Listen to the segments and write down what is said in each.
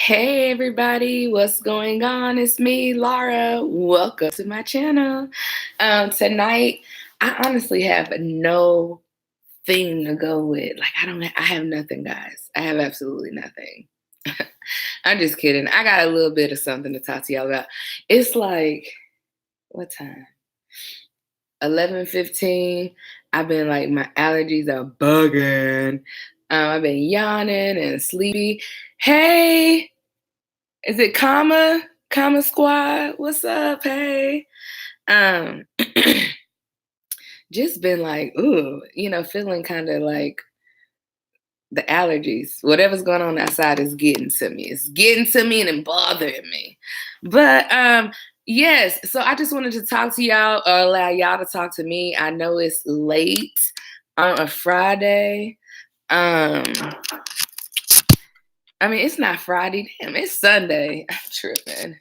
Hey everybody, what's going on? It's me, Lara. Welcome to my channel. Tonight, I honestly have no thing to go with. I have nothing, guys. I have absolutely nothing. I'm just kidding. I got a little bit of something to talk to y'all about. It's like, what time? 11:15. I've been like, my allergies are bugging. I've been yawning and sleepy. Hey, is it Kama? Kama Squad? What's up? Hey. Um, just been like, ooh, feeling kind of like the allergies. Whatever's going on outside is getting to me. It's getting to me and it bothering me. But yes, so I just wanted to talk to y'all or allow y'all to talk to me. I know it's late on a Friday. Um, it's not Friday. Damn, it's Sunday. I'm tripping.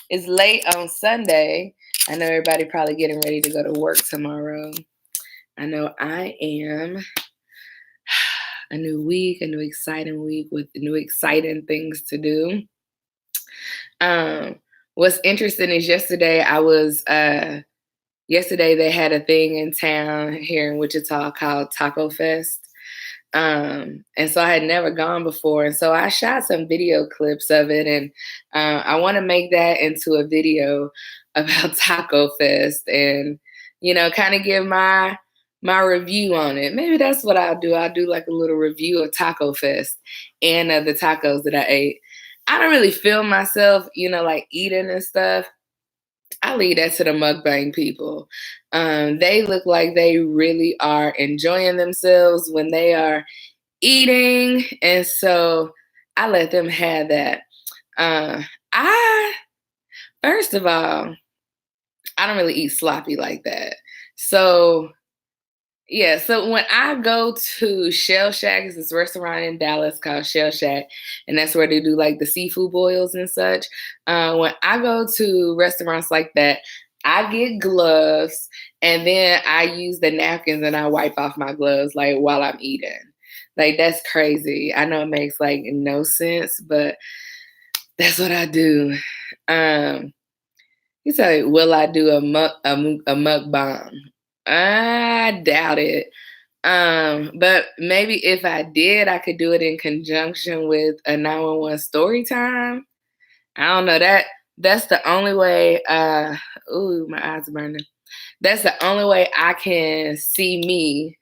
It's late on Sunday. I know everybody probably getting ready to go to work tomorrow. I know I am. A new week, a new exciting week with new exciting things to do. What's interesting is yesterday they had a thing in town here in Wichita called Taco Fest. And so I had never gone before. And so I shot some video clips of it. And I want to make that into a video about Taco Fest and, kind of give my review on it. Maybe that's what I'll do. I'll do like a little review of Taco Fest and the tacos that I ate. I don't really film myself, like eating and stuff. I leave that to the mukbang people. They look like they really are enjoying themselves when they are eating, and so I let them have that. I First of all, I don't really eat sloppy like that. So yeah, so when I go to Shell Shack, it's this restaurant in Dallas called Shell Shack, and that's where they do like the seafood boils and such. When I go to restaurants like that, I get gloves and then I use the napkins and I wipe off my gloves like while I'm eating. Like that's crazy. I know it makes like no sense, but that's what I do. You say, will I do a mukbang? I doubt it. But maybe if I did, I could do it in conjunction with a 911 story time. I don't know that's the only way ooh, my eyes are burning. That's the only way I can see me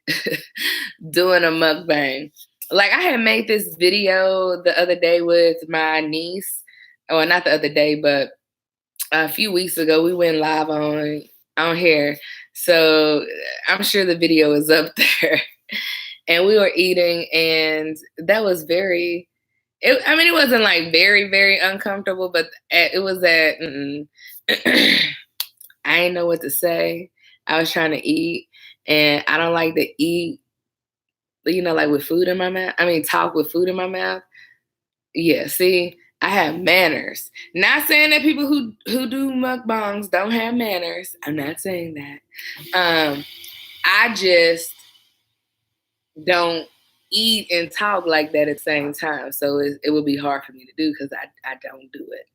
doing a mukbang. Like I had made this video the other day with my niece. Or not the other day, but a few weeks ago we went live on here. So I'm sure the video is up there. And we were eating and that was it wasn't like very, very uncomfortable, but it was I didn't know what to say. I was trying to eat and I don't like to eat, like with food in my mouth. Talk with food in my mouth. Yeah, see, I have manners. Not saying that people who do mukbangs don't have manners. I'm not saying that. I just don't eat and talk like that at the same time. So it would be hard for me to do because I don't do it.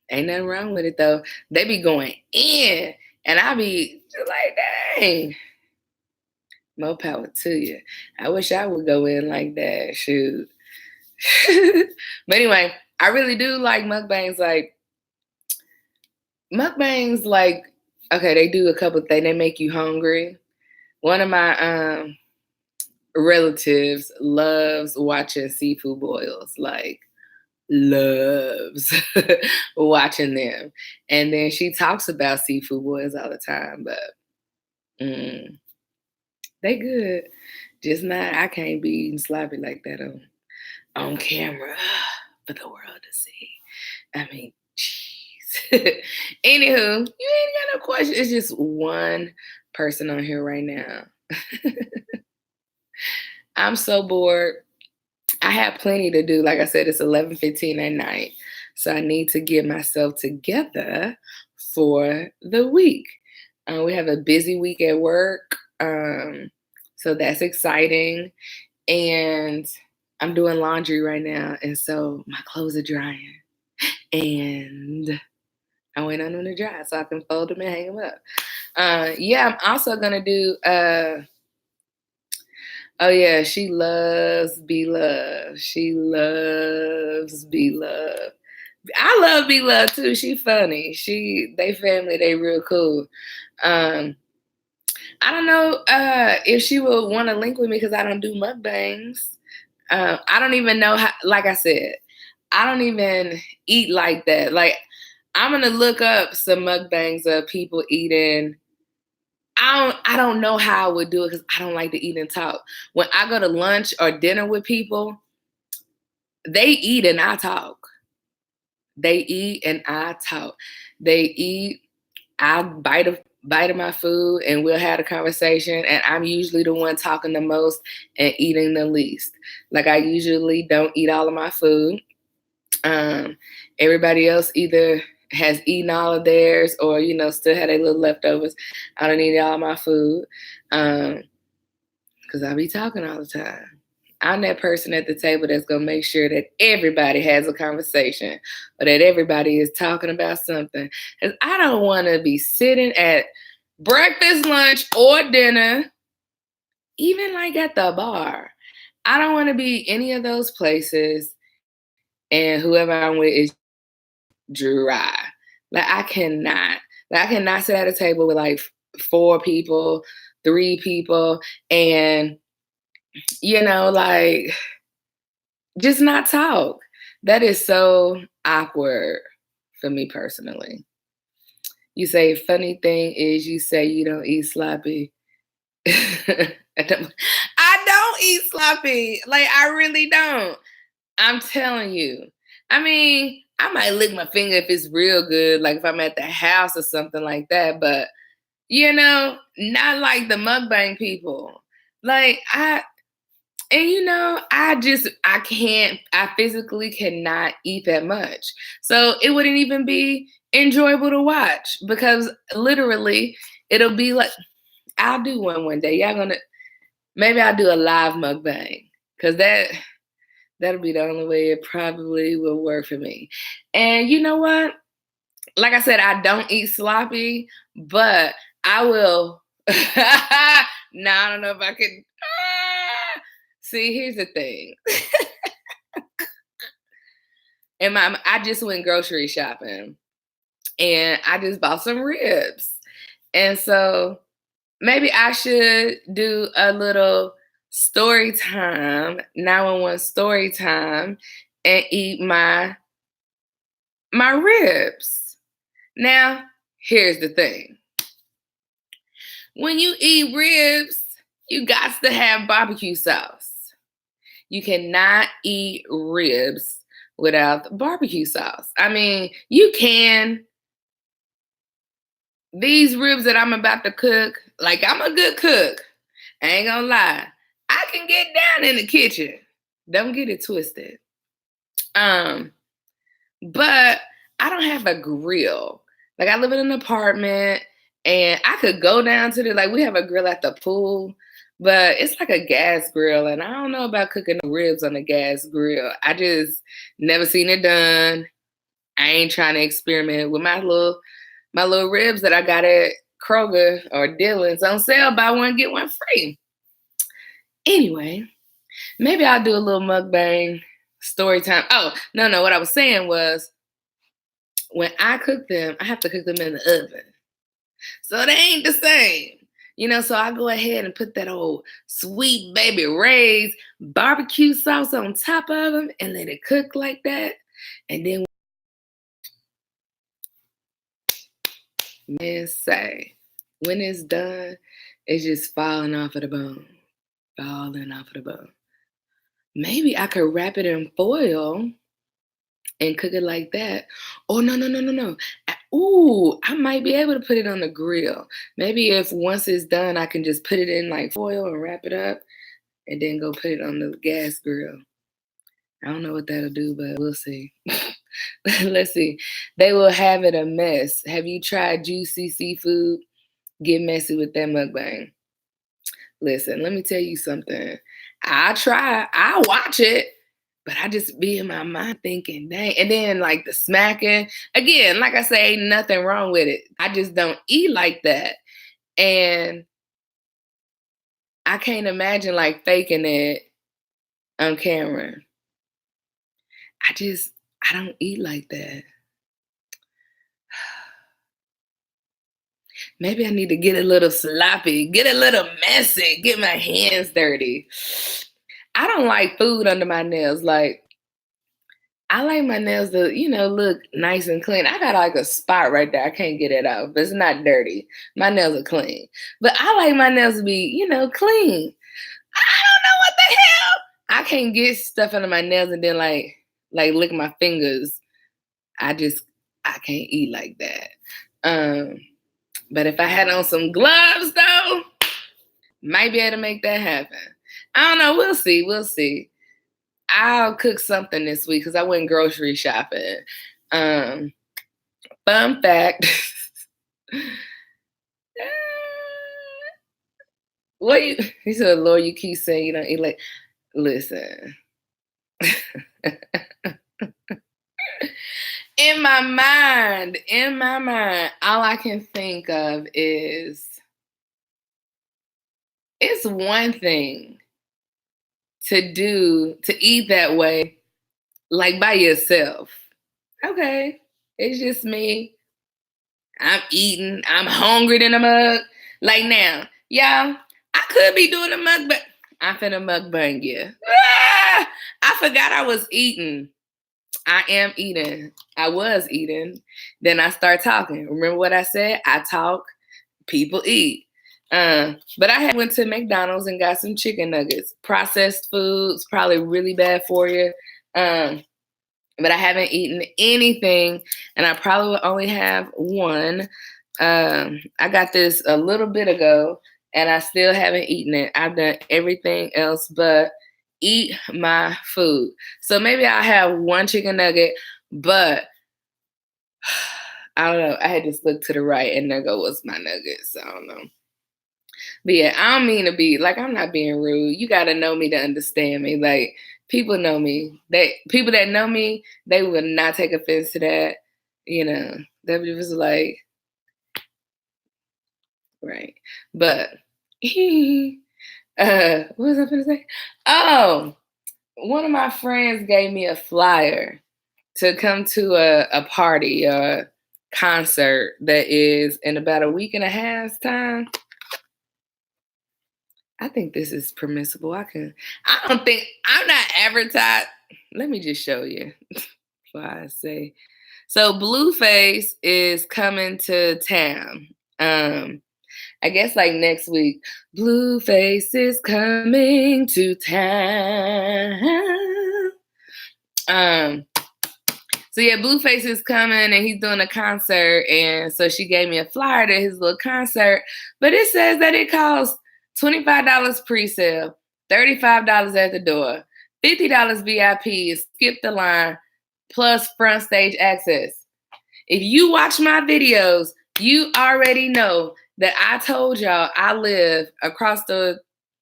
Ain't nothing wrong with it though. They be going in and I be like, dang, more power to you. I wish I would go in like that. Shoot. But anyway, I really do like mukbangs. Like, okay, they do a couple things. They make you hungry. One of my relatives loves watching seafood boils, like loves watching them. And then she talks about seafood boils all the time, but they good. Just not, I can't be eating sloppy like that on camera for the world to see. Jeez. Anywho, you ain't got no question. It's just one person on here right now. I'm so bored. I have plenty to do. Like I said, it's 11:15 at night. So I need to get myself together for the week. We have a busy week at work. So that's exciting. And I'm doing laundry right now, and so my clothes are drying, and I went on them to dry so I can fold them and hang them up. Yeah, I'm also gonna do. Oh yeah, she loves be loved. She loves be loved. I love be loved too. She funny. They family. They real cool. Um, I don't know if she would want to link with me because I don't do mukbangs. I don't even know how. Like I said, I don't even eat like that. Like I'm gonna look up some mukbangs of people eating. I don't know how I would do it because I don't like to eat and talk. When I go to lunch or dinner with people, they eat and I talk. They eat and I talk. They eat, I bite of my food and we'll have a conversation. And I'm usually the one talking the most and eating the least. Like I usually don't eat all of my food. Um, Everybody else either has eaten all of theirs or, still had a little leftovers. I don't eat all my food because I be talking all the time. I'm that person at the table that's going to make sure that everybody has a conversation or that everybody is talking about something. Because I don't want to be sitting at breakfast, lunch, or dinner, even like at the bar. I don't want to be any of those places and whoever I'm with is dry. Like I cannot. Like I cannot sit at a table with like four people, three people, and like just not talk. That is so awkward for me personally. You say funny thing is you say you don't eat sloppy. I don't eat sloppy. Like I really don't. I'm telling you. I mean, I might lick my finger if it's real good, like if I'm at the house or something like that, but not like the mukbang people. Like I physically cannot eat that much. So it wouldn't even be enjoyable to watch because literally it'll be like, I'll do one day. Maybe I'll do a live mukbang because that'll be the only way it probably will work for me. And you know what? Like I said, I don't eat sloppy, but I will. Now I don't know if I could. See, here's the thing. I just went grocery shopping and I just bought some ribs. And so maybe I should do a little story time, 911 story time, and eat my ribs. Now, here's the thing. When you eat ribs, you got to have barbecue sauce. You cannot eat ribs without barbecue sauce. I mean, you can. These ribs that I'm about to cook, like I'm a good cook. I ain't gonna lie. I can get down in the kitchen. Don't get it twisted. But I don't have a grill. Like I live in an apartment and I could go down to like we have a grill at the pool, but it's like a gas grill and I don't know about cooking ribs on a gas grill. I just never seen it done. I ain't trying to experiment with my little ribs that I got at Kroger or Dillon's on sale, buy one get one free. Anyway, maybe I'll do a little mukbang story time. Oh, no, what I was saying was when I cook them, I have to cook them in the oven. So they ain't the same. So I go ahead and put that old sweet baby Ray's barbecue sauce on top of them and let it cook like that. And then, man, say, when it's done, it's just falling off of the bone. Falling off of the bone. Maybe I could wrap it in foil and cook it like that. Oh, no. I might be able to put it on the grill. Maybe if once it's done, I can just put it in like foil and wrap it up and then go put it on the gas grill. I don't know what that'll do, but we'll see. Let's see. They will have it a mess. Have you tried juicy seafood? Get messy with that mukbang. Listen, let me tell you something. I try, I watch it, but I just be in my mind thinking, dang. And then like the smacking, again, like I say, ain't nothing wrong with it. I just don't eat like that. And I can't imagine like faking it on camera. I just, I don't eat like that. Maybe I need to get a little sloppy, get a little messy, get my hands dirty. I don't like food under my nails. Like, I like my nails to, look nice and clean. I got like a spot right there. I can't get it out, but it's not dirty. My nails are clean. But I like my nails to be, clean. I don't know what the hell. I can't get stuff under my nails and then like lick my fingers. I can't eat like that. But if I had on some gloves though, might be able to make that happen. I don't know. We'll see. We'll see. I'll cook something this week because I went grocery shopping. Fun fact. He said, Lord, you keep saying you don't eat like, listen. In my mind, all I can think of is it's one thing to eat that way, like by yourself. Okay, it's just me. I'm eating. I'm hungry than a mug. Like now, y'all, I could be doing a mukbang. I'm finna mukbang you. I forgot I was eating. I am eating. I was eating. Then I start talking. Remember what I said? I talk, people eat. But I went to McDonald's and got some chicken nuggets. Processed foods, probably really bad for you. But I haven't eaten anything, and I probably will only have one. I got this a little bit ago, and I still haven't eaten it. I've done everything else but eat my food. So maybe I'll have one chicken nugget, but I don't know. I had to look to the right, and there was my nuggets. I don't know. But yeah, I don't mean to be like, I'm not being rude. You got to know me to understand me. Like, people know me. People that know me, they will not take offense to that. They was like, right. But what was I going to say? Oh, one of my friends gave me a flyer to come to a party, a concert that is in about a week and a half's time. I think this is permissible. I'm not advertised. Let me just show you what I say. So Blueface is coming to town. I guess like next week. Blueface is coming to town. So yeah, Blueface is coming and he's doing a concert. And so she gave me a flyer to his little concert. But it says that it costs $25 pre-sale, $35 at the door, $50 VIP, skip the line, plus front stage access. If you watch my videos, you already know that I told y'all I live across the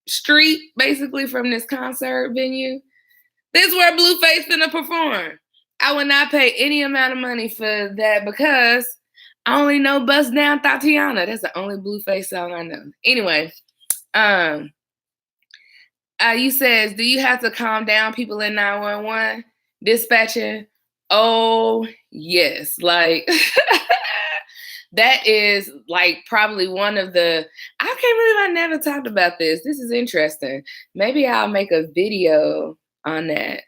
street, basically, from this concert venue. This is where Blueface finna perform. I would not pay any amount of money for that because I only know Bust Down Tatiana. That's the only Blueface song I know. Anyway, you says, do you have to calm down people in 911? Dispatcher? Oh, yes. Like, that is like probably one of the, I can't believe I never talked about this. This is interesting. Maybe I'll make a video on that.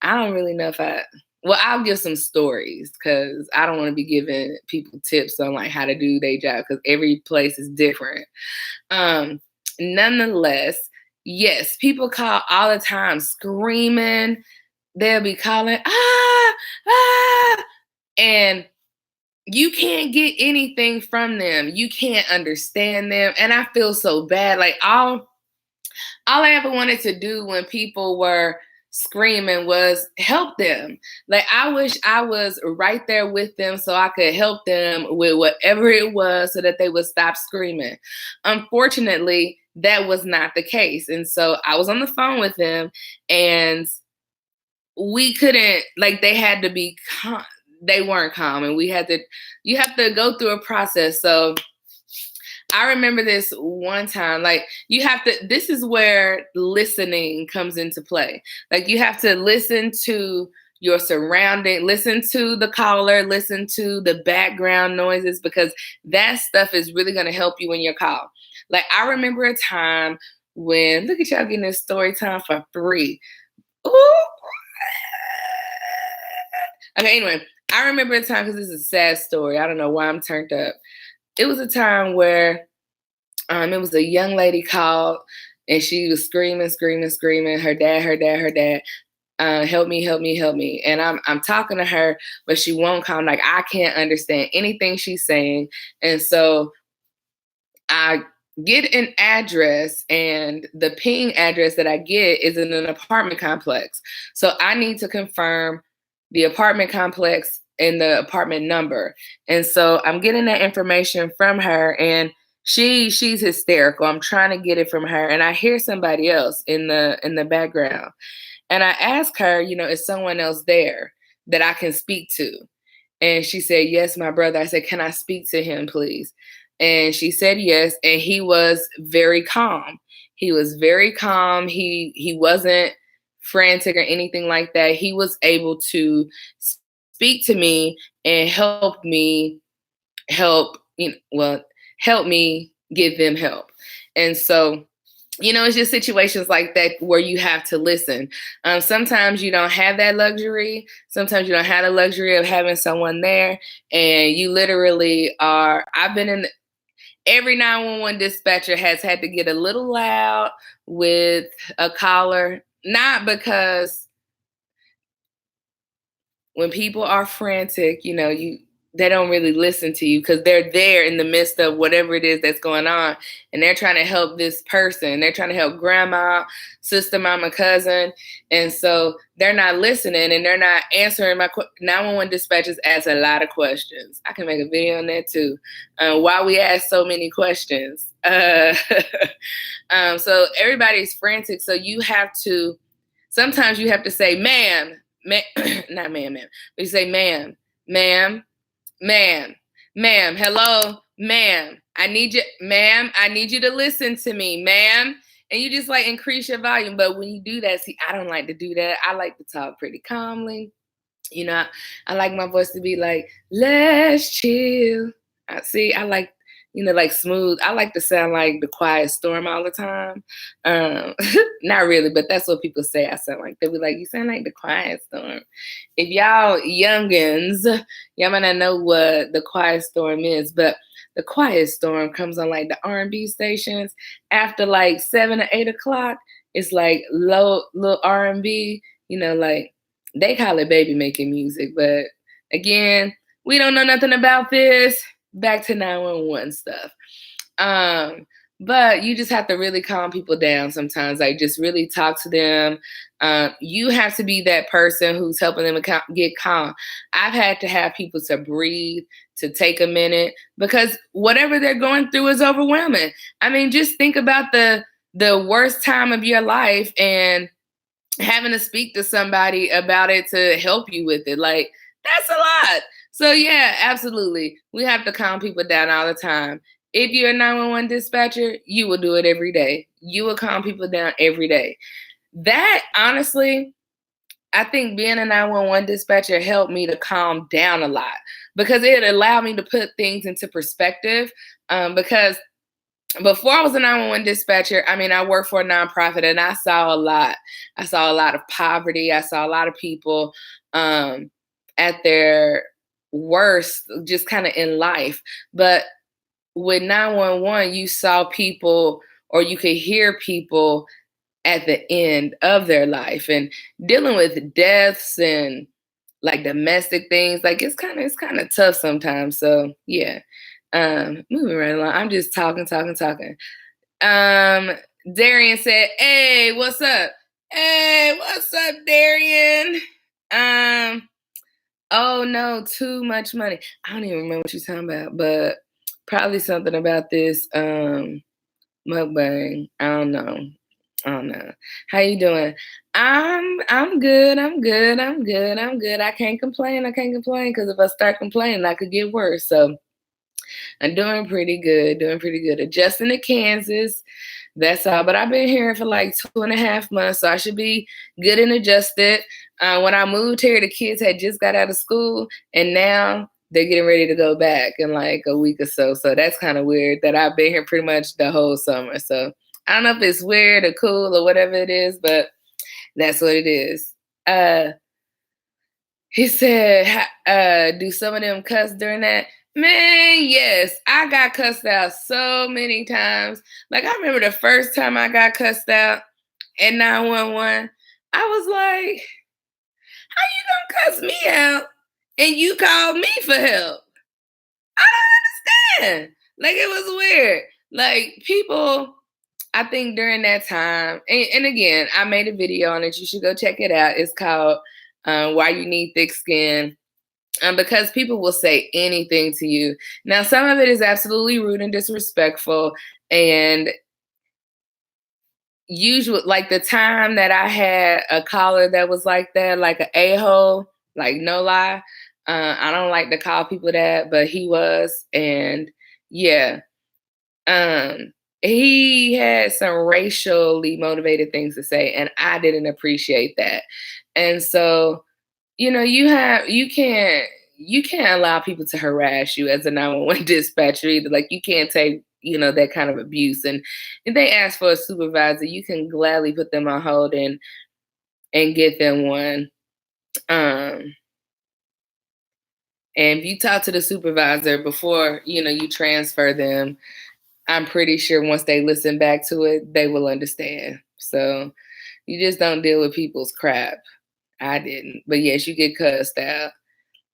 I don't really know if I'll give some stories because I don't want to be giving people tips on like how to do their job because every place is different. Nonetheless, yes, people call all the time screaming. They'll be calling, and you can't get anything from them. You can't understand them. And I feel so bad. Like all I ever wanted to do when people were screaming was help them. Like I wish I was right there with them so I could help them with whatever it was so that they would stop screaming. Unfortunately, that was not the case. And so I was on the phone with them, and we couldn't, like, they had to be calm. They weren't calm, and you have to go through a process. So I remember this one time, like, this is where listening comes into play. Like, you have to listen to your surrounding, listen to the caller, listen to the background noises, because that stuff is really going to help you in your call. Like, I remember a time when, look at y'all getting this story time for free. Ooh. Okay, anyway, I remember a time, because this is a sad story. I don't know why I'm turned up. It was a time where it was a young lady called, and she was screaming, screaming, screaming. Her dad, help me, help me, help me. And I'm talking to her, but she won't come. Like, I can't understand anything she's saying. And so I get an address, and the ping address that I get is in an apartment complex. So I need to confirm the apartment complex and the apartment number. And so I'm getting that information from her, and she's hysterical. I'm trying to get it from her, and I hear somebody else in the background. And I ask her, is someone else there that I can speak to? And she said, yes, my brother. I said, can I speak to him, please? And she said yes, and he was very calm. He was very calm. He wasn't frantic or anything like that. He was able to speak to me and help me help me give them help. And so, it's just situations like that where you have to listen. Sometimes you don't have that luxury. Sometimes you don't have the luxury of having someone there, and you literally are. Every 911 dispatcher has had to get a little loud with a caller, not because when people are frantic, they don't really listen to you, because they're there in the midst of whatever it is that's going on, and they're trying to help this person. They're trying to help grandma, sister, mama, cousin, and so they're not listening, and they're not answering. 911 dispatchers ask a lot of questions. I can make a video on that too. Why we ask so many questions. So everybody's frantic. So sometimes you have to say, ma'am, not ma'am, but you say, ma'am, hello, ma'am, I need you to listen to me, ma'am. And you just, like, increase your volume. But when you do that, see, I don't like to do that. I like to talk pretty calmly. I like my voice to be like, let's chill. I like, like smooth. I like to sound like the quiet storm all the time. Not really, but that's what people say I sound like. They'll be like, you sound like the quiet storm. If y'all youngins, y'all might not know what the quiet storm is, but the quiet storm comes on, like, the R&B stations after, like, 7 or 8 o'clock. It's like little R&B, like, they call it baby making music. But again, we don't know nothing about this. Back to 911 stuff. But you just have to really calm people down sometimes. Like, just really talk to them. You have to be that person who's helping them get calm. I've had to have people to breathe, to take a minute, because whatever they're going through is overwhelming. I mean, just think about the worst time of your life and having to speak to somebody about it to help you with it. Like, that's a lot. So yeah, absolutely. We have to calm people down all the time. If you're a 911 dispatcher, you will do it every day. You will calm people down every day. That, honestly, I think being a 911 dispatcher helped me to calm down a lot, because it allowed me to put things into perspective. Because before I was a 911 dispatcher, I mean, I worked for a nonprofit, and I saw a lot. I saw a lot of poverty. I saw a lot of people at their worst, just kind of in life. But with 911, you saw people, or you could hear people at the end of their life, and dealing with deaths and, like, domestic things. Like, it's kind of tough sometimes. So yeah. Moving right along. I'm just talking. Darian said, hey, what's up? Hey, what's up, Darian? Oh no, too much money. I don't even remember what you're talking about, but probably something about this Mukbang. I don't know. I don't know. How you doing? I'm good. I'm good. I'm good. I'm good. I can't complain. I can't complain because if I start complaining, I could get worse. So I'm doing pretty good. Doing pretty good. Adjusting to Kansas. That's all. But I've been here for like 2.5 months, so I should be good and adjusted. When I moved here, the kids had just got out of school, and now they're getting ready to go back in like a week or so. So that's kind of weird that I've been here pretty much the whole summer. So I don't know if it's weird or cool or whatever it is, but that's what it is. Uh, he said, do some of them cuss during that? Man, yes, I got cussed out so many times. Like, I remember the first time I got cussed out at 911, I was like, how you gonna cuss me out and you called me for help? I don't understand. Like, it was weird. Like, people, I think during that time, and again, I made a video on it. You should go check it out. It's called Why You Need Thick Skin. Because people will say anything to you. Now, some of it is absolutely rude and disrespectful. And usually, like the time that I had a caller that was like that, like an a-hole, like no lie. I don't like to call people that, but he was. And yeah, he had some racially motivated things to say, and I didn't appreciate that. And so, you can't allow people to harass you as a 911 dispatcher either. Like, you can't take, that kind of abuse. And if they ask for a supervisor, you can gladly put them on hold and get them one. And if you talk to the supervisor before, you transfer them, I'm pretty sure once they listen back to it, they will understand. So you just don't deal with people's crap. I didn't. But yes, you get cussed out.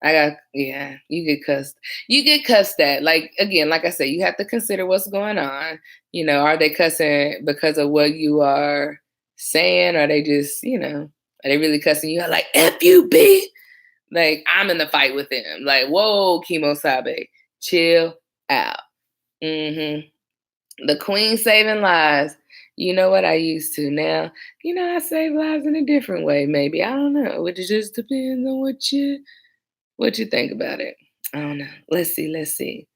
You get cussed. You get cussed at. Like, again, like I said, you have to consider what's going on. Are they cussing because of what you are saying? Or are they just, are they really cussing you out like FUB? Like, I'm in the fight with them. Like, whoa, Kimo Sabe, chill out. The queen saving lives. You know what I used to now? I save lives in a different way, maybe. I don't know. It just depends on what you think about it. I don't know. Let's see.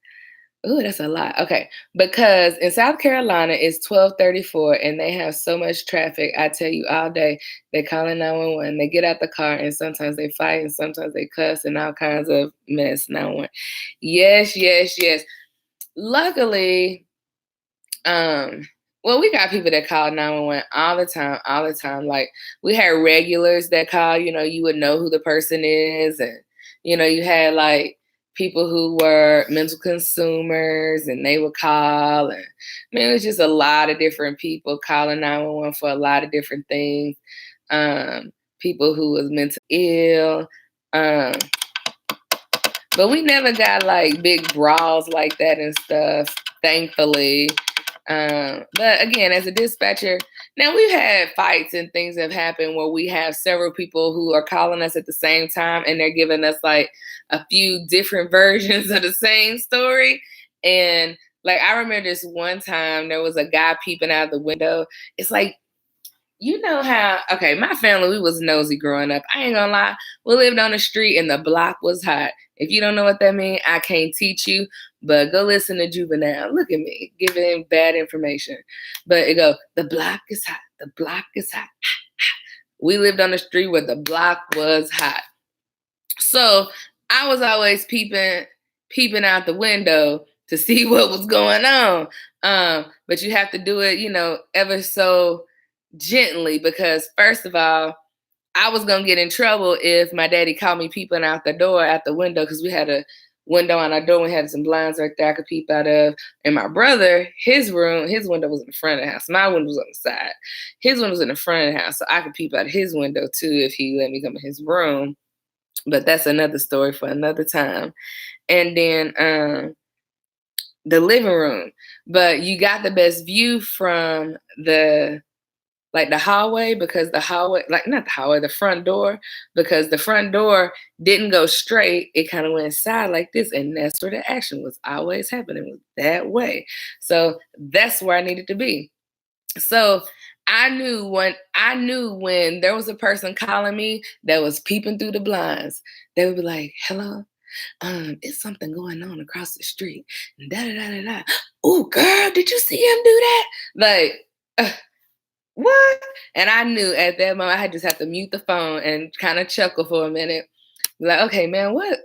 Oh, that's a lot. Okay. Because in South Carolina it's 12:34 and they have so much traffic. I tell you all day, they call in 911. They get out the car and sometimes they fight and sometimes they cuss and all kinds of mess. 911. Yes, yes, yes. Luckily, well, we got people that call 911 all the time, all the time. Like, we had regulars that call, you would know who the person is. And, you had like people who were mental consumers and they would call. And it was just a lot of different people calling 911 for a lot of different things. People who was mentally ill. But we never got like big brawls like that and stuff, thankfully. But again, as a dispatcher, now we've had fights and things have happened where we have several people who are calling us at the same time and they're giving us like a few different versions of the same story. And like, I remember this one time there was a guy peeping out the window. It's like, how, okay, my family, we was nosy growing up. I ain't gonna lie. We lived on the street and the block was hot. If you don't know what that means, I can't teach you, but go listen to Juvenile. Look at me, giving bad information. But it go, the block is hot. The block is hot. We lived on the street where the block was hot. So I was always peeping out the window to see what was going on. But you have to do it, ever so gently, because first of all, I was gonna get in trouble if my daddy caught me peeping out the window, because we had a window on our door. We had some blinds right there I could peep out of. And my brother, his window was in the front of the house. My window was on the side. His window was in the front of the house, so I could peep out his window too if he let me come in his room. But that's another story for another time. And then the living room. But you got the best view from the like the hallway, because the hallway, like not the hallway, the front door, because the front door didn't go straight. It kind of went side like this. And that's where the action was always happening, was that way. So that's where I needed to be. So I knew when there was a person calling me that was peeping through the blinds, they would be like, hello, it's something going on across the street. Da da da da da. Oh, girl, did you see him do that? Like, what? And I knew at that moment I just have to mute the phone and kind of chuckle for a minute. Like, okay, man, what?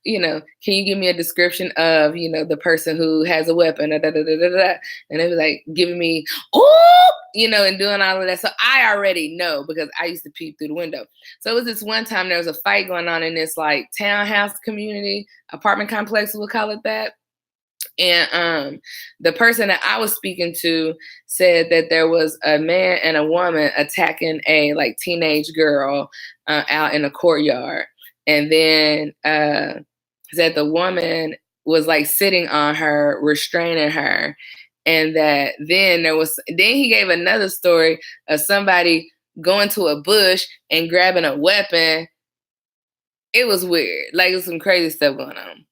Can you give me a description of, the person who has a weapon? Da, da, da, da, da, da. And they was like giving me, oh, and doing all of that. So I already know because I used to peep through the window. So it was this one time there was a fight going on in this like townhouse community, apartment complex, we'll call it that. And the person that I was speaking to said that there was a man and a woman attacking a like teenage girl out in a courtyard. And then that the woman was like sitting on her, restraining her. And that then he gave another story of somebody going to a bush and grabbing a weapon. It was weird. Like, it was some crazy stuff going on.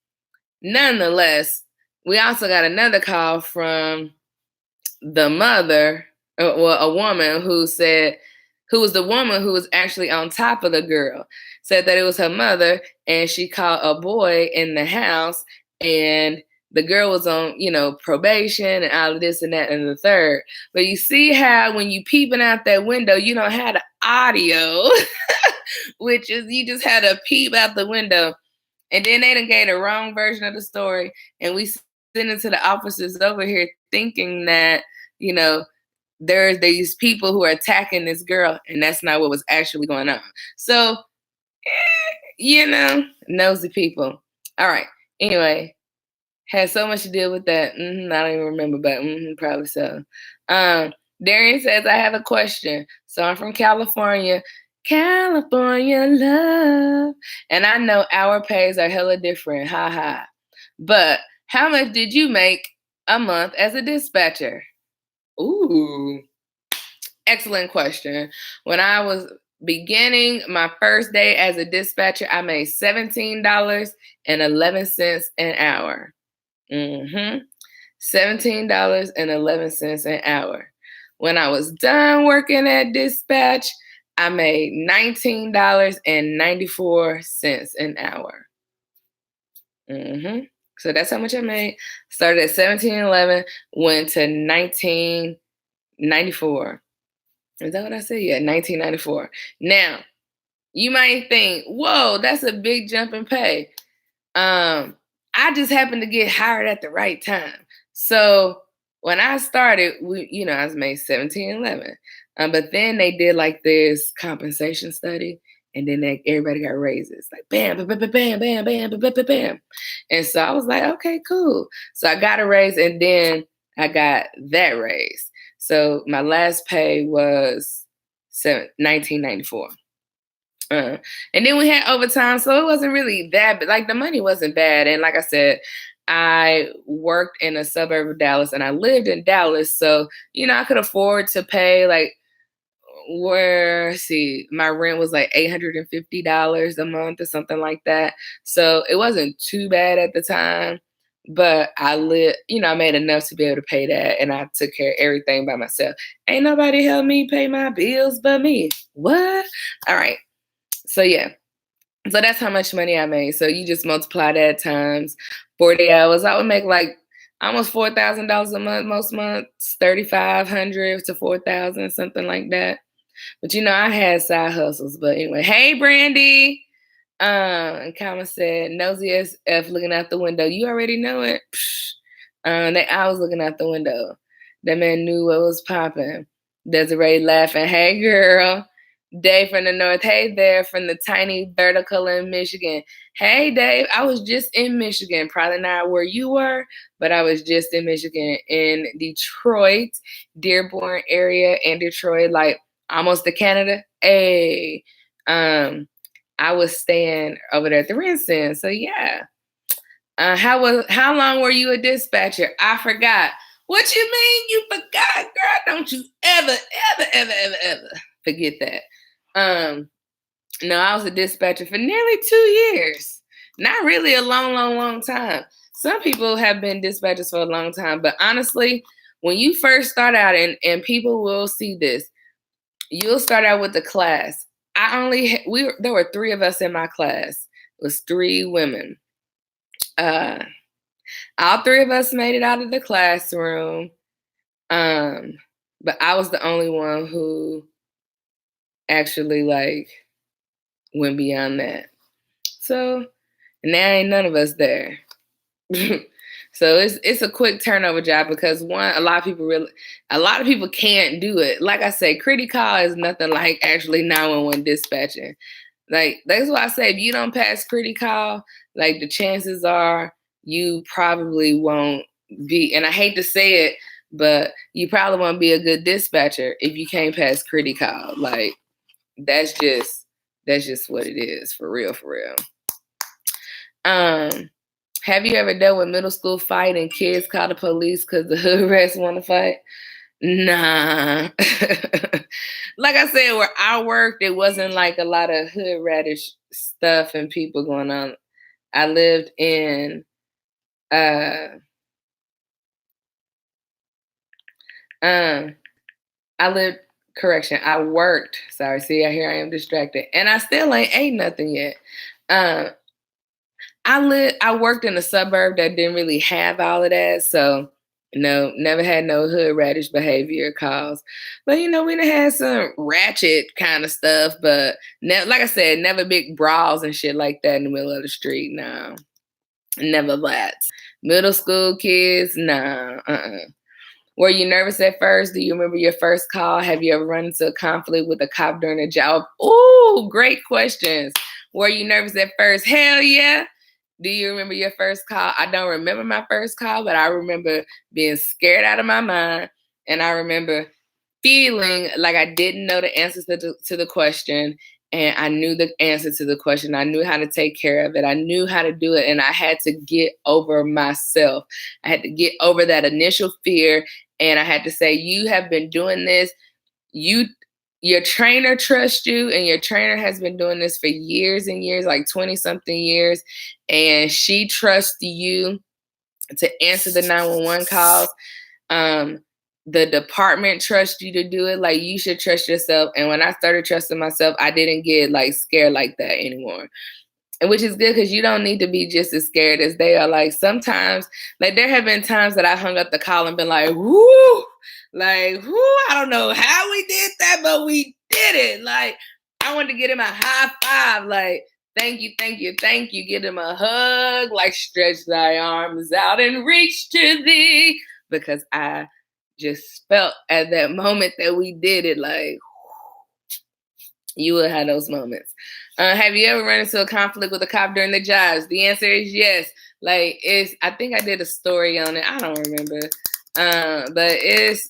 Nonetheless, we also got another call from the mother, a woman who was the woman who was actually on top of the girl, said that it was her mother, and she called a boy in the house, and the girl was on, probation and all of this and that and the third. But you see how when you peeping out that window, you don't have the audio, which is you just had to peep out the window. And then they done gave the wrong version of the story, and we sent it to the officers over here thinking that, there's these people who are attacking this girl, and that's not what was actually going on. So, nosy people. All right. Anyway, had so much to deal with that. I don't even remember, but probably so. Darian says, I have a question. So I'm from California. California love. And I know our pays are hella different. Ha ha. But how much did you make a month as a dispatcher? Ooh, excellent question. When I was beginning my first day as a dispatcher, I made $17.11 an hour. $17.11 an hour. When I was done working at dispatch, I made $19.94 an hour. So that's how much I made. Started at $17.11, went to $19.94. Is that what I said? Yeah, $19.94. Now, you might think, whoa, that's a big jump in pay. I just happened to get hired at the right time. So when I started, I was made $17.11. But then they did like this compensation study, and then everybody got raises, like bam, bam, bam, bam, bam, bam, bam, bam, bam. And so I was like, okay, cool. So I got a raise, and then I got that raise. So my last pay was $19.94. And then we had overtime, so it wasn't really that, but like the money wasn't bad. And like I said, I worked in a suburb of Dallas, and I lived in Dallas, so I could afford to pay like my rent was like $850 a month or something like that. So it wasn't too bad at the time, but I made enough to be able to pay that, and I took care of everything by myself. Ain't nobody helped me pay my bills but me. What? All right. So yeah. So that's how much money I made. So you just multiply that times 40 hours. I would make like almost $4,000 a month most months, $3,500 to $4,000, something like that. But I had side hustles. But anyway, hey Brandy. And Kama said, nosy SF looking out the window. You already know it. I was looking out the window. That man knew what was popping. Desiree laughing. Hey girl. Dave from the north. Hey there from the tiny vertical in Michigan. Hey Dave, I was just in Michigan. Probably not where you were, but I was just in Michigan, in Detroit, Dearborn area, and Detroit, like almost to Canada. Hey, I was staying over there at the RenCen. So yeah. How long were you a dispatcher? I forgot. What you mean you forgot, girl? Don't you ever, ever, ever, ever, ever forget that. No, I was a dispatcher for nearly 2 years. Not really a long, long, long time. Some people have been dispatchers for a long time, but honestly, when you first start out, and people will see this, you'll start out with the class. There were three of us in my class. It was three women. Uh, all three of us made it out of the classroom. But I was the only one who actually like went beyond that. So now ain't none of us there. So it's a quick turnover job because one, a lot of people can't do it. Like I say, critical is nothing like actually 911 dispatching. Like that's why I say if you don't pass critical, like the chances are you probably won't be, and I hate to say it, but you probably won't be a good dispatcher if you can't pass critical. Like that's just what it is, for real, for real. Have you ever dealt with middle school fight and kids call the police because the hood rats want to fight? Nah. Like I said, where I worked, it wasn't like a lot of hood radish stuff and people going on. I lived in I worked. Sorry, see, here I am distracted. And I still ain't ate nothing yet. I worked in a suburb that didn't really have all of that. So no, never had no hood radish behavior calls. But we done had some ratchet kind of stuff, but like I said, never big brawls and shit like that in the middle of the street. No. Never that. Middle school kids, nah. Were you nervous at first? Do you remember your first call? Have you ever run into a conflict with a cop during a job? Ooh, great questions. Were you nervous at first? Hell yeah. Do you remember your first call? I don't remember my first call, but I remember being scared out of my mind. And I remember feeling like I didn't know the answers to the question. And I knew the answer to the question. I knew how to take care of it. I knew how to do it. And I had to get over myself. I had to get over that initial fear. And I had to say, you have been doing this. Your trainer trusts you, and your trainer has been doing this for years and years, like 20 something years. And she trusts you to answer the 911 calls. The department trusts you to do it. Like you should trust yourself. And when I started trusting myself, I didn't get like scared like that anymore. And which is good because you don't need to be just as scared as they are. Like sometimes, like there have been times that I hung up the call and been like, whoo, I don't know how we did that, but we did it. Like I wanted to get him a high five. Like, thank you, thank you, thank you. Get him a hug, like stretch thy arms out and reach to thee. Because I just felt at that moment that we did it. Like, you will have those moments. Have you ever run into a conflict with a cop during the jobs? The answer is yes. Like I think I did a story on it. I don't remember. But it's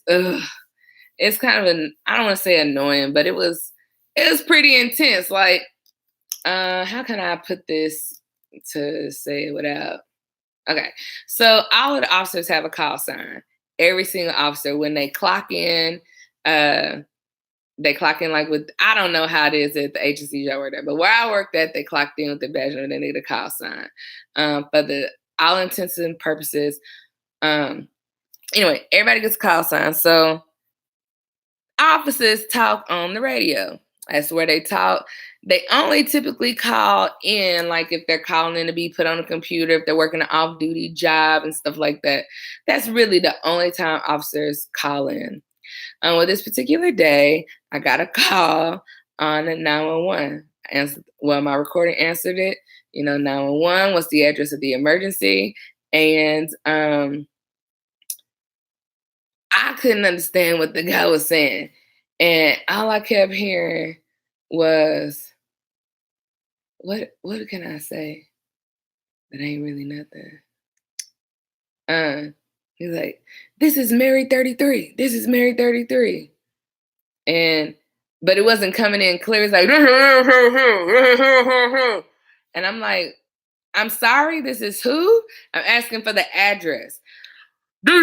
kind of I don't want to say annoying, but it was pretty intense. Like, how can I put this to say it without? Okay. So all of the officers have a call sign. Every single officer, when they clock in, they clock in like with, I don't know how it is at the agencies I work at, but where I worked at, they clocked in with the badge and they need a call sign. For the all intents and purposes. Anyway, everybody gets a call sign. So officers talk on the radio. That's where they talk. They only typically call in, like if they're calling in to be put on a computer, if they're working an off-duty job and stuff like that. That's really the only time officers call in. Well, this particular day, I got a call on a 911. My recording answered it. 911, what's the address of the emergency? And I couldn't understand what the guy was saying. And all I kept hearing was, what can I say? That ain't really nothing. He's like, this is Mary 33. This is Mary 33. But it wasn't coming in clear. It's like, and I'm like, I'm sorry, this is who? I'm asking for the address. This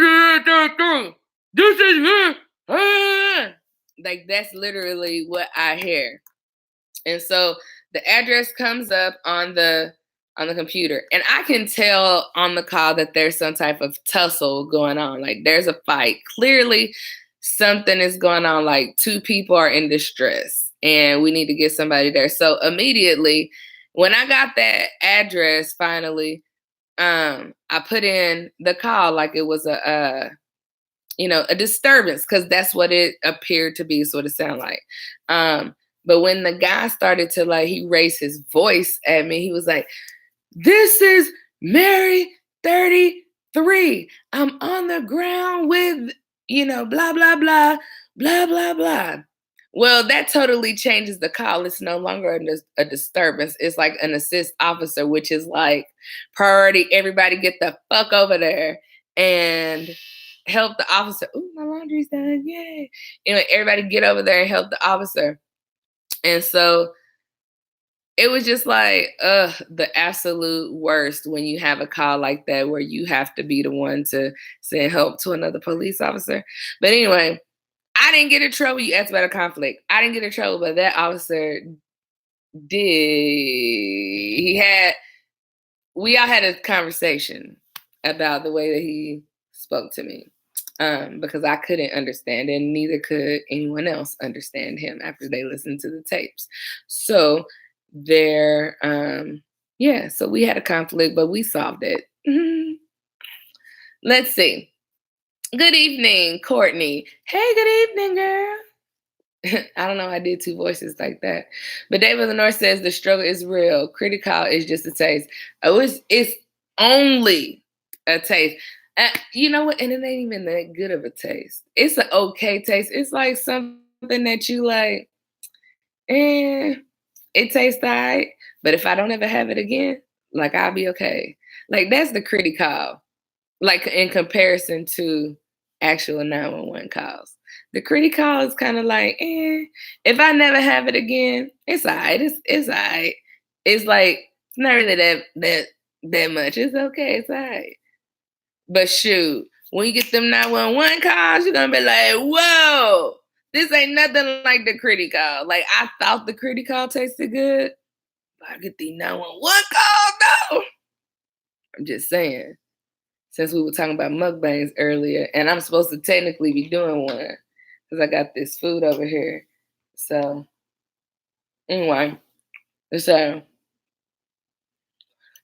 is her. Like that's literally what I hear. And so the address comes up on the computer. And I can tell on the call that there's some type of tussle going on. Like there's a fight. Clearly something is going on. Like two people are in distress and we need to get somebody there. So immediately when I got that address finally, I put in the call like it was a disturbance because that's what it appeared to be, is what it sounded like. But when the guy started to he raised his voice at me, he was like, "This is Mary 33. I'm on the ground with, blah, blah, blah, blah, blah, blah." Well, that totally changes the call. It's no longer a disturbance. It's like an assist officer, which is like priority. Everybody get the fuck over there and help the officer. Ooh, my laundry's done. Yay. Everybody get over there and help the officer. And so it was just like, the absolute worst when you have a call like that where you have to be the one to send help to another police officer. But anyway, I didn't get in trouble. You asked about a conflict. I didn't get in trouble, but that officer did. We all had a conversation about the way that he spoke to me. Because I couldn't understand and neither could anyone else understand him after they listened to the tapes. So so we had a conflict, but we solved it. Let's see. Good evening, Courtney. Hey, good evening, girl. I don't know. I did two voices like that. But David of the North says the struggle is real. Critical is just a taste. Oh, it's only a taste. You know what? And it ain't even that good of a taste. It's an okay taste. It's like something that you like, it tastes all right. But if I don't ever have it again, like I'll be okay. Like that's the critical. Like in comparison to actual 911 calls. The critical is kind of like, if I never have it again, it's all right. It's all right. It's like not really that much. It's okay. It's all right. But shoot, when you get them 911 calls, you're gonna be like, whoa, this ain't nothing like the critical. Like I thought the critical tasted good, but I get the 911 call, no. I'm just saying. Since we were talking about mukbangs earlier, and I'm supposed to technically be doing one because I got this food over here. So anyway, so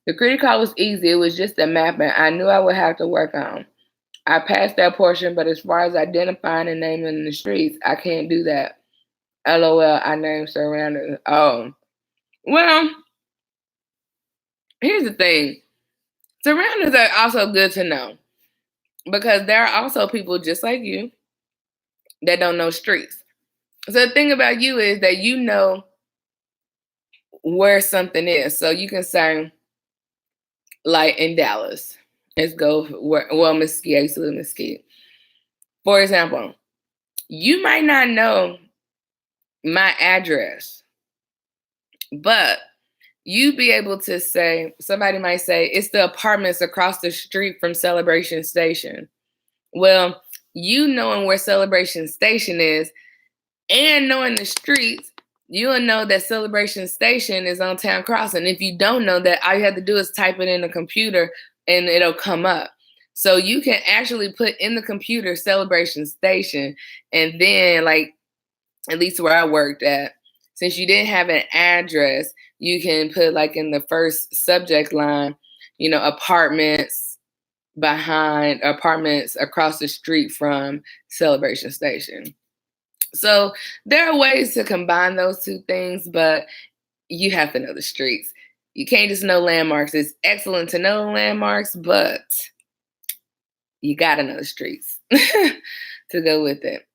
the critical was easy. It was just a mapping I knew I would have to work on. I passed that portion, but as far as identifying and naming the streets, I can't do that. LOL, I named surroundings. Oh, well, here's the thing. Surroundings are also good to know because there are also people just like you that don't know streets. So the thing about you is that you know where something is. So you can say, like in Dallas, let's go Mesquite. I used to live in Mesquite. For example, you might not know my address, but you be able to say, somebody might say, it's the apartments across the street from Celebration Station. Well, you knowing where Celebration Station is and knowing the streets, you'll know that Celebration Station is on Town Crossing. If you don't know that, all you have to do is type it in the computer and it'll come up. So you can actually put in the computer Celebration Station, and then like, at least where I worked at, since you didn't have an address, you can put like in the first subject line, apartments across the street from Celebration Station. So there are ways to combine those two things, but you have to know the streets. You can't just know landmarks. It's excellent to know landmarks, but you got to know the streets to go with it.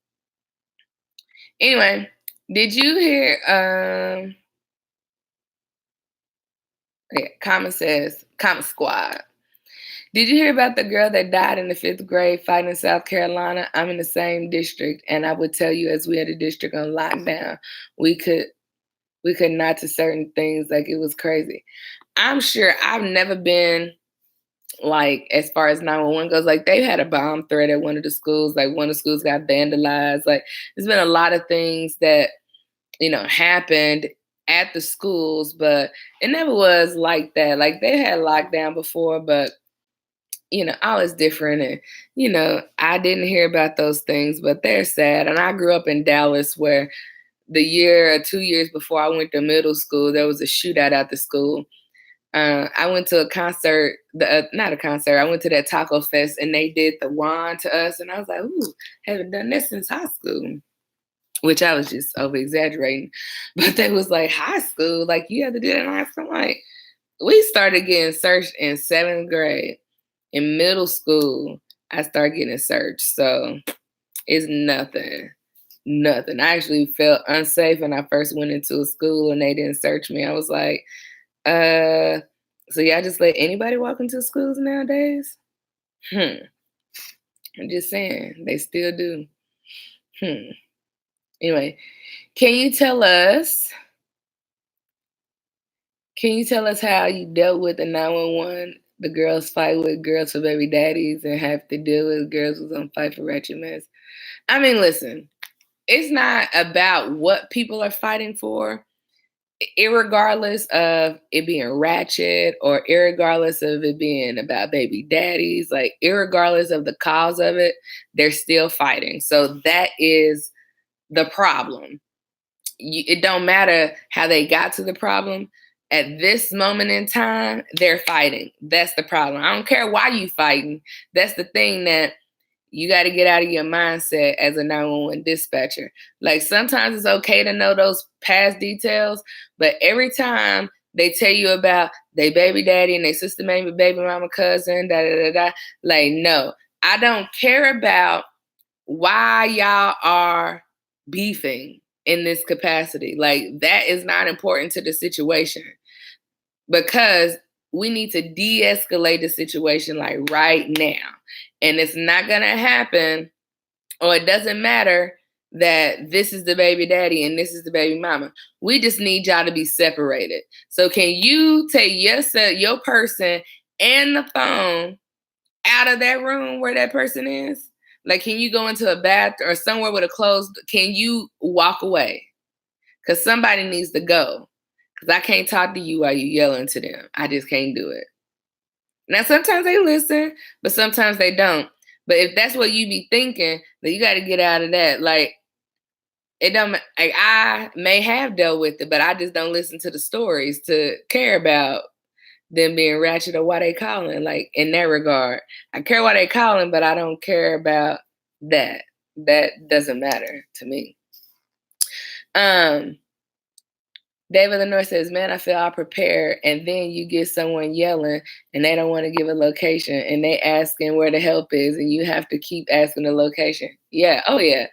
Anyway, did you hear Comment Squad. Did you hear about the girl that died in the 5th grade fighting in South Carolina? I'm in the same district, and I would tell you, as we had a district on lockdown, we could not to certain things. Like, it was crazy. I'm sure I've never been like as far as 911 goes, like they had a bomb threat at one of the schools, like one of the schools got vandalized. Like there's been a lot of things that, happened at the schools, but it never was like that. Like they had lockdown before, but all is different. And, I didn't hear about those things, but they're sad. And I grew up in Dallas where the year or 2 years before I went to middle school, there was a shootout at the school. I went to a concert, not a concert, I went to that Taco Fest and they did the wand to us. And I was like, ooh, haven't done this since high school, which I was just over exaggerating. But they was like, high school, like you had to do that in high school. I'm like, we started getting searched in seventh grade. In middle school, I started getting searched. So it's nothing. Nothing. I actually felt unsafe when I first went into a school and they didn't search me. I was like, so y'all just let anybody walk into schools nowadays? I'm just saying, they still do. Anyway, can you tell us how you dealt with the 911, the girls fight with girls for baby daddies and have to deal with girls who's on Fight for Ratchet Mess? I mean, listen, it's not about what people are fighting for, irregardless of it being ratchet or irregardless of it being about baby daddies, like irregardless of the cause of it, they're still fighting. So that is the problem. It don't matter how they got to the problem. At this moment in time, they're fighting. That's the problem. I don't care why you fighting. That's the thing that you got to get out of your mindset as a 911 dispatcher. Like sometimes it's okay to know those past details, but every time they tell you about their baby daddy and their sister, maybe baby mama, cousin, da da da da, like no, I don't care about why y'all are beefing in this capacity. Like that is not important to the situation because we need to de-escalate the situation like right now. And it's not going to happen, or it doesn't matter that this is the baby daddy and this is the baby mama. We just need y'all to be separated. So can you take your person and the phone out of that room where that person is? Like, can you go into a bathroom or somewhere with a closed, can you walk away? Because somebody needs to go. Because I can't talk to you while you yelling to them. I just can't do it. Now, sometimes they listen, but sometimes they don't. But if that's what you be thinking, then you got to get out of that. Like, it don't. Like, I may have dealt with it, but I just don't listen to the stories to care about them being ratchet or why they calling. Like in that regard, I care why they calling, but I don't care about that. That doesn't matter to me. David Lenore says, man, I feel all prepared. And then you get someone yelling and they don't want to give a location and they asking where the help is and you have to keep asking the location. Yeah. Oh, yeah.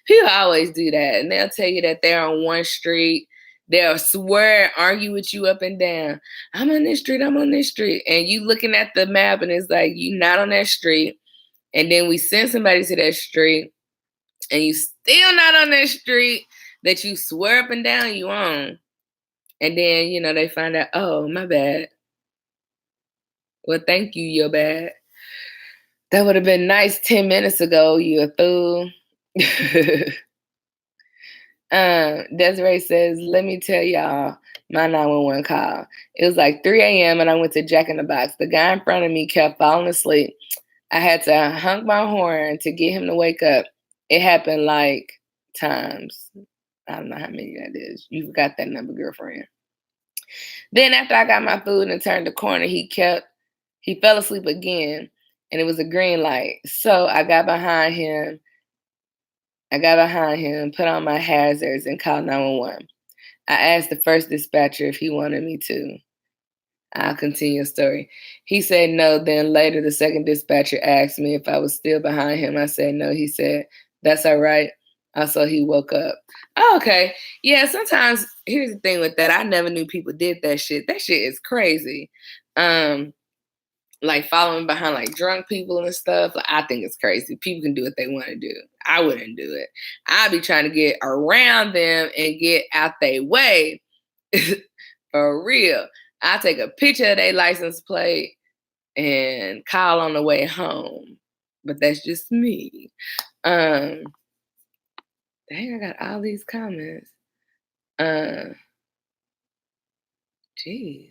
People always do that. And they'll tell you that they're on one street. They'll swear, argue with you up and down. I'm on this street. I'm on this street. And you looking at the map and it's like, you not on that street. And then we send somebody to that street and you still not on that street that you swear up and down you on. And then, they find out, oh, my bad. Well, thank you, you're bad. That would have been nice 10 minutes ago, you a fool. Desiree says, let me tell y'all my 911 call. It was like 3 a.m. and I went to Jack in the Box. The guy in front of me kept falling asleep. I had to honk my horn to get him to wake up. It happened like times. I don't know how many that is. You forgot that number, girlfriend. Then after I got my food and turned the corner, he fell asleep again, and it was a green light. So I got behind him, put on my hazards, and called 911. I asked the first dispatcher if he wanted me to. I'll continue the story. He said no. Then later, the second dispatcher asked me if I was still behind him. I said no. He said, that's all right. Also, he woke up. Oh, okay. Yeah, sometimes, here's the thing with that. I never knew people did that shit. That shit is crazy. Like following behind like drunk people and stuff. Like, I think it's crazy. People can do what they want to do. I wouldn't do it. I'd be trying to get around them and get out their way. For real. I take a picture of their license plate and call on the way home. But that's just me. Um, Dang, I got all these comments. Uh, Jeez.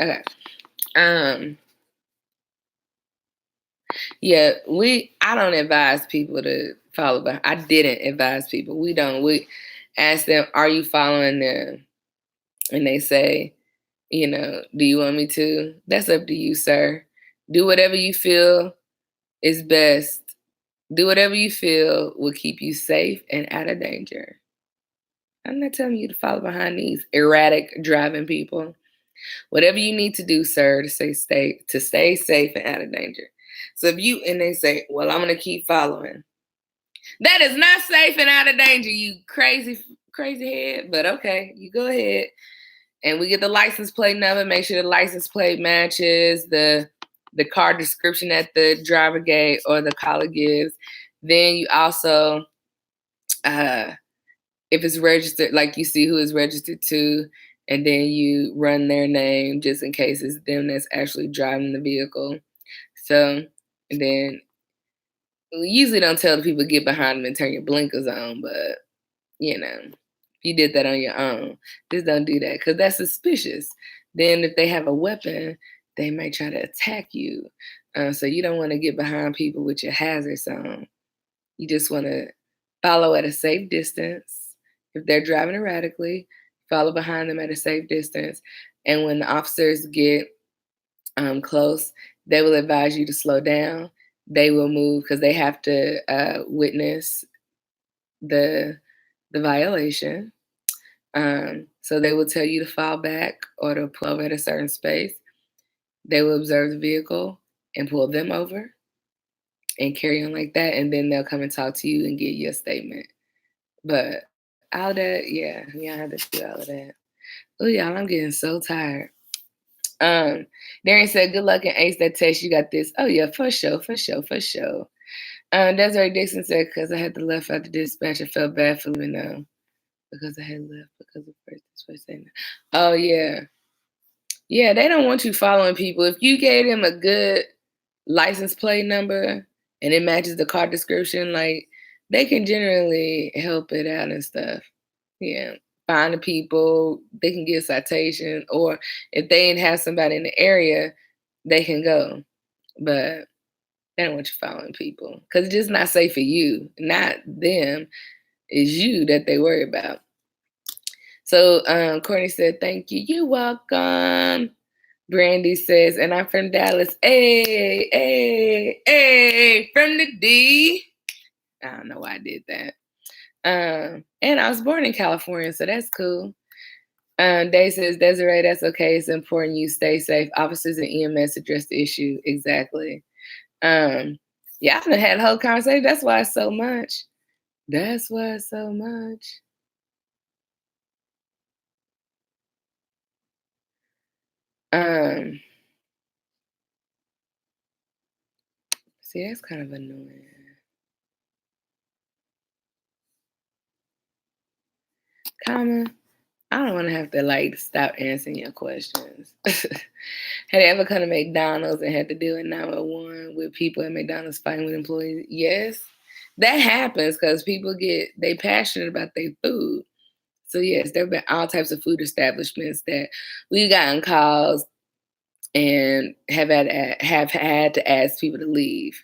Okay. Um, yeah, I don't advise people to follow, but I didn't advise people. We ask them, are you following them? And they say, do you want me to? That's up to you, sir. Do whatever you feel is best. Do whatever you feel will keep you safe and out of danger. I'm not telling you to follow behind these erratic driving people. Whatever you need to do, sir, to stay safe and out of danger. So and they say, well, I'm gonna keep following. That is not safe and out of danger, you crazy head. But okay, you go ahead. And we get the license plate number. Make sure the license plate matches the car description that the driver gave or the caller gives. Then you also, if it's registered, like you see who it's registered to, and then you run their name just in case it's them that's actually driving the vehicle. So, and then we usually don't tell the people to get behind them and turn your blinkers on, but if you did that on your own, just don't do that because that's suspicious. Then if they have a weapon, they might try to attack you. So you don't want to get behind people with your hazards on. You just want to follow at a safe distance. If they're driving erratically, follow behind them at a safe distance. And when the officers get close, they will advise you to slow down. They will move because they have to witness the violation. So they will tell you to fall back or to pull over at a certain space. They will observe the vehicle and pull them over and carry on like that. And then they'll come and talk to you and give you a statement. But all that, yeah, you don't have to do all of that. Oh, y'all, I'm getting so tired. Darian said, good luck and ace that test. You got this. Oh, yeah, for sure. Desiree Dixon said, because I had to left out the dispatch, I felt bad for leaving them. Because I had left because of first saying that. Oh, yeah. Yeah, they don't want you following people. If you gave them a good license plate number and it matches the car description, like they can generally help it out and stuff. Yeah. Find the people, they can get citations, or if they didn't have somebody in the area, they can go. But they don't want you following people because it's just not safe for you, not them. It's you that they worry about. So Courtney said, thank you. You're welcome. Brandy says, and I'm from Dallas. Hey, from the D. I don't know why I did that. And I was born in California, so that's cool. Dave says, Desiree, that's okay. It's important you stay safe. Officers and EMS address the issue. Exactly. Yeah, I've had a whole conversation. That's why it's so much. See, that's kind of annoying. Comma, I don't want to have to stop answering your questions. Had you ever come to McDonald's and had to deal with 911 with people at McDonald's fighting with employees? Yes, that happens because people they passionate about their food. So yes, there have been all types of food establishments that we've gotten calls and have had to ask people to leave.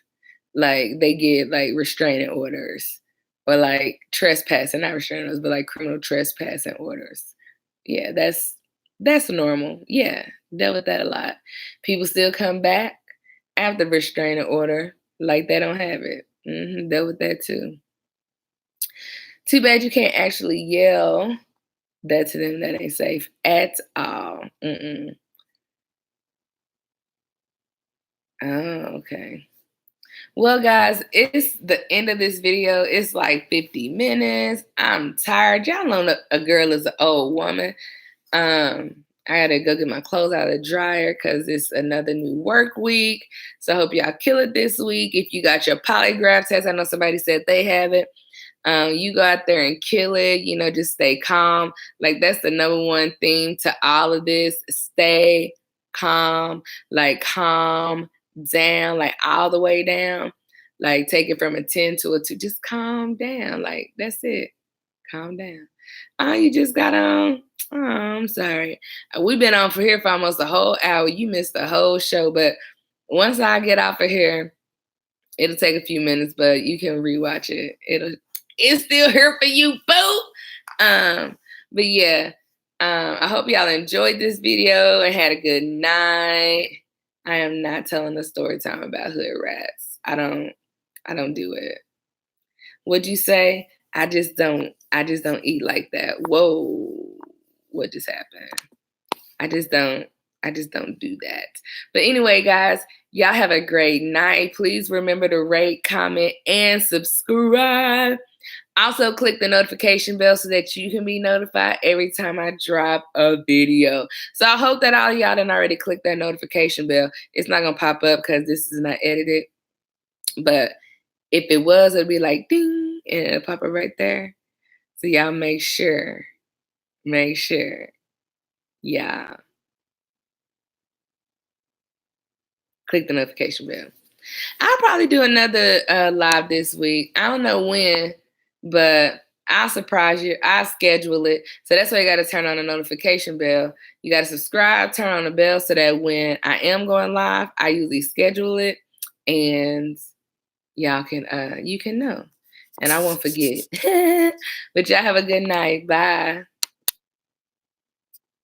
Like they get restraining orders or trespassing, not restraining orders, but criminal trespassing orders. Yeah, that's normal. Yeah, dealt with that a lot. People still come back after restraining order like they don't have it. Dealt with that too. Too bad you can't actually yell that to them. That ain't safe at all. Oh, okay. Well, guys, it's the end of this video. It's 50 minutes. I'm tired. Y'all know a girl is an old woman. I gotta go get my clothes out of the dryer because it's another new work week. So I hope y'all kill it this week. If you got your polygraph test, I know somebody said they have it. You go out there and kill it, you know, just stay calm. Like that's the number one theme to all of this. Stay calm, like calm down, like all the way down. Like take it from a 10 to a 2. Just calm down. Like that's it. Calm down. Oh, you just got on. Oh, I'm sorry. We've been on for here for almost a whole hour. You missed the whole show. But once I get off of here, it'll take a few minutes, but you can rewatch it. It's still here for you, boo. But yeah, I hope y'all enjoyed this video and had a good night. I am not telling a story time about hood rats. I don't do it. What'd you say? I just don't eat like that. Whoa, what just happened? I just don't do that. But anyway, guys, y'all have a great night. Please remember to rate, comment, and subscribe. Also, click the notification bell so that you can be notified every time I drop a video. So I hope that all y'all done already clicked that notification bell. It's not going to pop up because this is not edited. But if it was, it'd be like ding, and it'll pop up right there. So y'all make sure, yeah, click the notification bell. I'll probably do another live this week. I don't know when, but I'll surprise you. I'll schedule it. So that's why you got to turn on the notification bell. You got to subscribe, turn on the bell so that when I am going live, I usually schedule it and y'all can you can know. And I won't forget. But y'all have a good night. Bye.